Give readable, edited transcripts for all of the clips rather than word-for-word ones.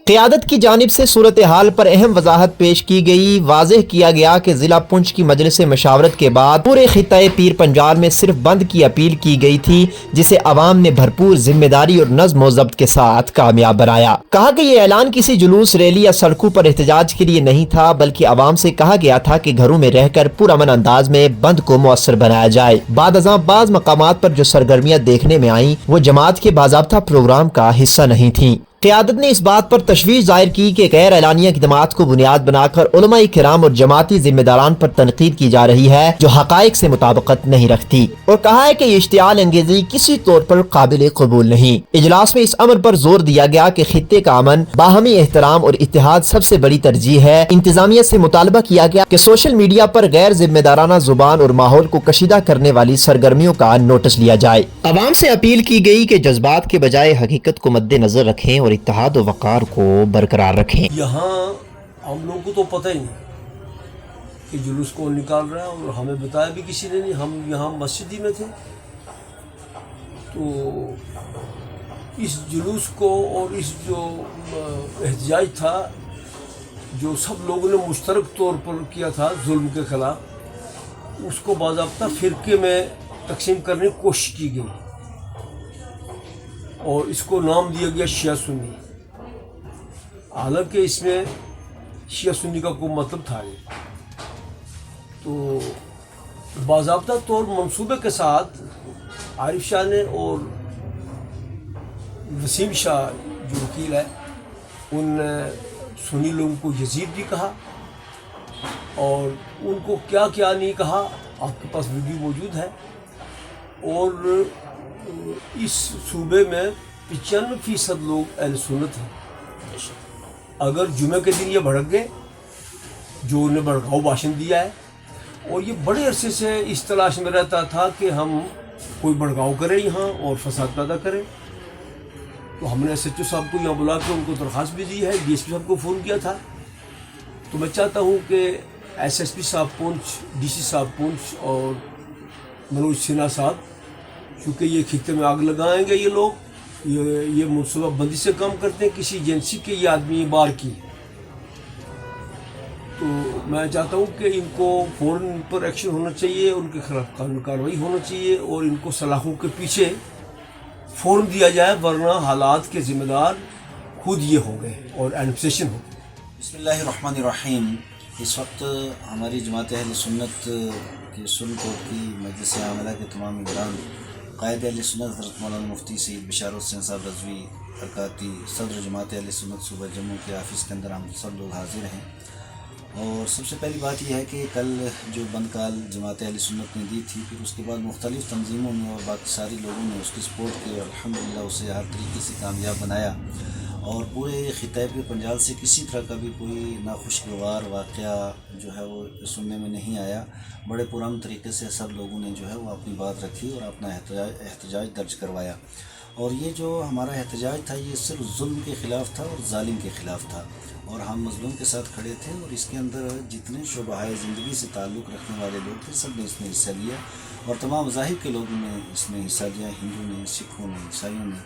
قیادت کی جانب سے صورتحال پر اہم وضاحت پیش کی گئی۔ واضح کیا گیا کہ ضلع پونچھ کی مجلس مشاورت کے بعد پورے خطۂ پیر پنجال میں صرف بند کی اپیل کی گئی تھی، جسے عوام نے بھرپور ذمہ داری اور نظم و ضبط کے ساتھ کامیاب بنایا۔ کہا کہ یہ اعلان کسی جلوس، ریلی یا سڑکوں پر احتجاج کے لیے نہیں تھا، بلکہ عوام سے کہا گیا تھا کہ گھروں میں رہ کر پرامن انداز میں بند کو مؤثر بنایا جائے۔ بعد ازاں بعض مقامات پر جو سرگرمیاں دیکھنے میں آئیں وہ جماعت کے باضابطہ پروگرام کا حصہ نہیں تھیں۔ قیادت نے اس بات پر تشویش ظاہر کی کہ غیر اعلانیہ اقدامات کو بنیاد بنا کر علماء کرام اور جماعتی ذمہ داران پر تنقید کی جا رہی ہے جو حقائق سے مطابقت نہیں رکھتی، اور کہا ہے کہ یہ اشتعال انگیزی کسی طور پر قابل قبول نہیں۔ اجلاس میں اس امر پر زور دیا گیا کہ خطے کا امن، باہمی احترام اور اتحاد سب سے بڑی ترجیح ہے۔ انتظامیہ سے مطالبہ کیا گیا کہ سوشل میڈیا پر غیر ذمہ دارانہ زبان اور ماحول کو کشیدہ کرنے والی سرگرمیوں کا نوٹس لیا جائے۔ عوام سے اپیل کی گئی کہ جذبات کے بجائے حقیقت کو مد نظر رکھیں اور اتحاد و وقار کو برقرار رکھیں۔ یہاں ہم لوگوں کو تو پتہ ہی نہیں کہ جلوس کون نکال رہا ہے، اور ہمیں بتایا بھی کسی نے نہیں۔ ہم یہاں مسجد ہی میں تھے، تو اس جلوس کو اور اس جو احتجاج تھا جو سب لوگوں نے مشترک طور پر کیا تھا ظلم کے خلاف، اس کو باضابطہ فرقے میں تقسیم کرنے کی کوشش کی گئی، اور اس کو نام دیا گیا شیعہ سنی۔ حالانکہ اس میں شیعہ سنی کا کوئی مطلب تھا نہیں۔ تو باضابطہ طور منصوبے کے ساتھ عارف شاہ نے اور وسیم شاہ جو وکیل ہے، ان نے سنی لوگوں کو یزید بھی کہا، اور ان کو کیا کیا نہیں کہا، آپ کے پاس ویڈیو موجود ہے۔ اور اس صوبے میں 95% لوگ اہل سنت ہیں۔ اگر جمعہ کے دن یہ بھڑک گئے، جو انہیں بھڑکاؤ بھاشن دیا ہے، اور یہ بڑے عرصے سے اس تلاش میں رہتا تھا کہ ہم کوئی بھڑکاؤ کریں یہاں اور فساد پیدا کریں، تو ہم نے ایس ایچ او صاحب کو یہاں بلا کے ان کو درخواست بھی دی ہے، ڈی ایس پی صاحب کو فون کیا تھا۔ تو میں چاہتا ہوں کہ ایس ایس پی صاحب پونچھ، ڈی سی صاحب پونچھ اور منوج سنہا صاحب، کیونکہ یہ خطے میں آگ لگائیں گے یہ لوگ، یہ منصوبہ بندی سے کام کرتے ہیں، کسی ایجنسی کے یہ آدمی بار کی، تو میں چاہتا ہوں کہ ان کو فوراً پر ایکشن ہونا چاہیے، ان کے خلاف قانونی کارروائی ہونا چاہیے، اور ان کو سلاخوں کے پیچھے فوراً دیا جائے، ورنہ حالات کے ذمہ دار خود یہ ہو گئے اور اینفسیشن ہو گئے۔ بسم اللہ الرحمن الرحیم۔ اس وقت ہماری جماعت اہل سنت کی سن کوٹ کی مجلس عاملہ کے تمام ممبران، قائد اہل سنت حضرت مولانا مفتی سید بشار حسین صاحب رضوی برکاتی، صدر جماعت اہل سنت صوبہ جموں کے آفس کے اندر ہم سب لوگ حاضر ہیں۔ اور سب سے پہلی بات یہ ہے کہ کل جو بند کال جماعت اہل سنت نے دی تھی، پھر اس کے بعد مختلف تنظیموں نے اور باقی ساری لوگوں نے اس کی سپورٹ کی، اور الحمدللہ اسے ہر طریقے سے کامیاب بنایا، اور پورے خطۂ پیر پنجال سے کسی طرح کا بھی کوئی ناخوشگوار واقعہ جو ہے وہ سننے میں نہیں آیا۔ بڑے پرامن طریقے سے سب لوگوں نے جو ہے وہ اپنی بات رکھی اور اپنا احتجاج درج کروایا۔ اور یہ جو ہمارا احتجاج تھا یہ صرف ظلم کے خلاف تھا اور ظالم کے خلاف تھا، اور ہم مظلوم کے ساتھ کھڑے تھے، اور اس کے اندر جتنے شعبۂ زندگی سے تعلق رکھنے والے لوگ تھے سب نے اس میں حصہ لیا، اور تمام مذاہب کے لوگوں نے اس میں حصہ لیا، ہندو نے، سکھوں نے، عیسائیوں نے،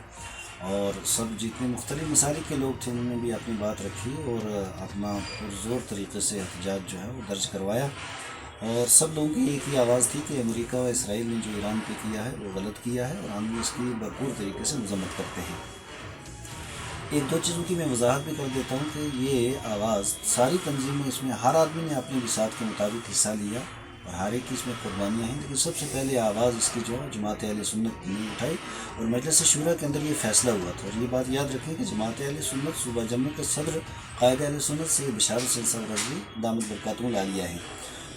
اور سب جتنے مختلف مسالک کے لوگ تھے انہوں نے بھی اپنی بات رکھی اور اپنا پرزور طریقے سے احتجاج جو ہے وہ درج کروایا۔ اور سب لوگوں کی ایک ہی آواز تھی کہ امریکہ و اسرائیل نے جو ایران پہ کیا ہے وہ غلط کیا ہے، اور ہم بھی اس کی بھرپور طریقے سے مذمت کرتے ہیں۔ ایک دو چیزوں کی میں وضاحت بھی کر دیتا ہوں کہ یہ آواز ساری تنظیمیں، اس میں ہر آدمی نے اپنی بساط کے مطابق حصہ لیا، اور ہر ایک کی اس میں قربانیاں ہیں، لیکن سب سے پہلے آواز اس کی جو جماعت اہل سنت نے اٹھائی، اور مجلس شورا کے اندر یہ فیصلہ ہوا تھا۔ اور یہ بات یاد رکھیں کہ جماعت اہل سنت صوبہ جموں کے صدر قائد اہل سنت سید بشار حسین صاحب رضوی دامت برکاتہ العالیہ ہیں،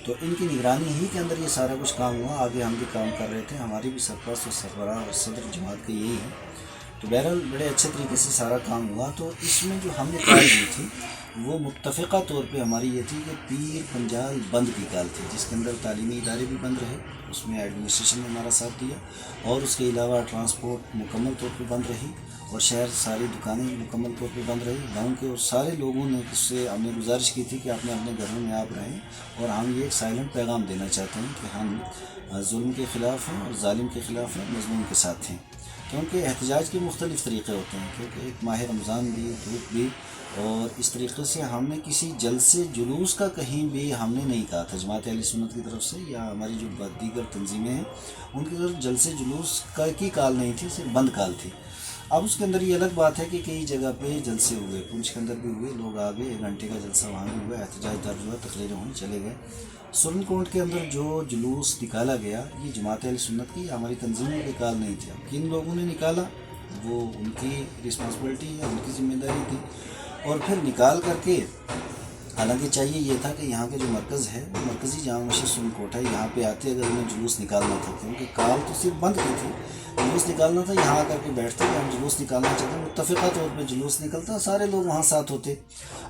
تو ان کی نگرانی ہی کے اندر یہ سارا کچھ کام ہوا۔ آگے ہم بھی کام کر رہے تھے، ہماری بھی سرپرست اور سربراہ اور صدر جماعت کا یہی ہے، تو بہرحال بڑے اچھے طریقے سے سارا کام ہوا۔ تو اس میں جو ہم نے کال دی تھی وہ متفقہ طور پہ ہماری یہ تھی کہ پیر پنجال بند کی کال تھی، جس کے اندر تعلیمی ادارے بھی بند رہے، اس میں ایڈمنسٹریشن نے ہمارا ساتھ دیا، اور اس کے علاوہ ٹرانسپورٹ مکمل طور پہ بند رہی، اور شہر ساری دکانیں مکمل طور پہ بند رہی۔ گاؤں کے اور سارے لوگوں نے اس سے ہم نے گزارش کی تھی کہ اپنے اپنے گھروں میں آپ رہیں، اور ہم یہ ایک سائلنٹ پیغام دینا چاہتے ہیں کہ ہم ظلم کے خلاف ہیں اور ظالم کے خلاف ہیں، مظلوم کے ساتھ ہیں، کیونکہ احتجاج کے مختلف طریقے ہوتے ہیں، کیونکہ ایک ماہ رمضان بھی، دھوپ بھی، اور اس طریقے سے ہم نے کسی جلسے جلوس کا کہیں بھی ہم نے نہیں کہا تھا جماعت اہل سنت کی طرف سے یا ہماری جو دیگر تنظیمیں ہیں ان کی طرف جلسے جلوس کی کال نہیں تھی، صرف بند کال تھی۔ اب اس کے اندر یہ الگ بات ہے کہ کئی جگہ پہ جلسے ہوئے، پونچھ کے اندر بھی ہوئے، لوگ آ گئے، 1 گھنٹے کا جلسہ وہاں بھی ہوا، احتجاج درج ہوا، تقریریں ہوئی، چلے گئے۔ سپریم کورٹ کے اندر جو جلوس نکالا گیا یہ جماعت اہل سنت کی ہماری تنظیموں کی کال نہیں تھی۔ اب کن لوگوں نے نکالا وہ ان کی رسپانسبلٹی ہے، ان کی ذمہ داری تھی، اور پھر نکال کر کے حالانکہ چاہیے یہ تھا کہ یہاں کا جو مرکز ہے وہ مرکزی جامع مسجد سپریم کورٹ ہے، یہاں پہ آتے اگر انہیں جلوس نکالنا تھا، کیونکہ کال تو صرف بند کی تھی، جلوس نکالنا تھا، یہاں آ کر کے بیٹھتے کہ ہم جلوس نکالنا چاہتے ہیں، متفقہ طور پہ جلوس نکلتا، سارے لوگ وہاں ساتھ ہوتے۔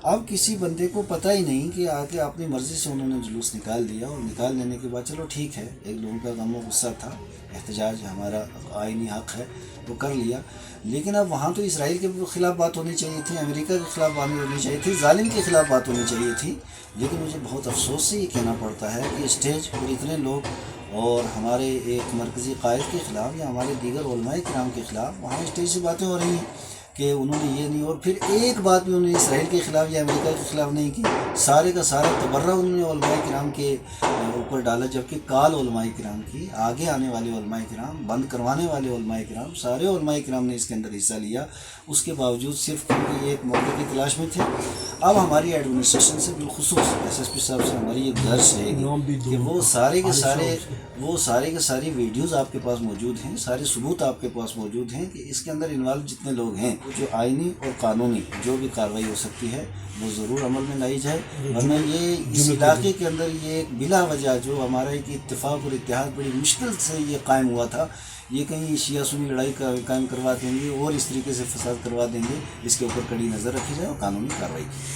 اب کسی بندے کو پتہ ہی نہیں کہ آ کے اپنی مرضی سے انہوں نے جلوس نکال دیا، اور نکال لینے کے بعد چلو ٹھیک ہے، ایک لوگوں کا غم و غصہ تھا، احتجاج ہمارا آئینی حق ہے وہ کر لیا، لیکن اب وہاں تو اسرائیل کے خلاف بات ہونی چاہیے تھی، امریکہ کے خلاف بات ہونی چاہیے تھی، ظالم کے خلاف بات ہونی چاہیے تھی۔ لیکن مجھے بہت افسوس سے یہ کہنا پڑتا ہے کہ اسٹیج پر اتنے لوگ اور ہمارے ایک مرکزی قائد کے خلاف یا ہمارے دیگر علماء کرام کے خلاف وہاں اسٹیج سے باتیں ہو رہی ہیں کہ انہوں نے یہ نہیں، اور پھر ایک بات بھی انہوں نے اسرائیل کے خلاف یا امریکہ کے خلاف نہیں کی، سارے کا سارا تبرہ انہوں نے علماء کرام کے اوپر ڈالا، جبکہ کال علماء کرام کی، آگے آنے والے علماء کرام، بند کروانے والے علماء کرام، سارے علماء کرام نے اس کے اندر حصہ لیا، اس کے باوجود صرف کیونکہ یہ ایک موقع کی تلاش میں تھے۔ اب ہماری ایڈمنسٹریشن سے بالخصوص ایس ایس پی صاحب سے ہماری یہ گزارش رہے گی کہ وہ سارے کے سارے ویڈیوز آپ کے پاس موجود ہیں، سارے ثبوت آپ کے پاس موجود ہیں کہ اس کے اندر انوالو جتنے لوگ ہیں، جو آئینی اور قانونی جو بھی کارروائی ہو سکتی ہے وہ ضرور عمل میں لائی جائے، ورنہ یہ اس علاقے کے اندر یہ ایک بلا وجہ جو ہمارا ایک اتفاق اور اتحاد بڑی مشکل سے یہ قائم ہوا تھا، یہ کہیں شیعہ سنی لڑائی قائم کروا دیں گے اور اس طریقے سے فساد کروا دیں گے، اس کے اوپر کڑی نظر رکھی جائے اور قانونی کارروائی کی۔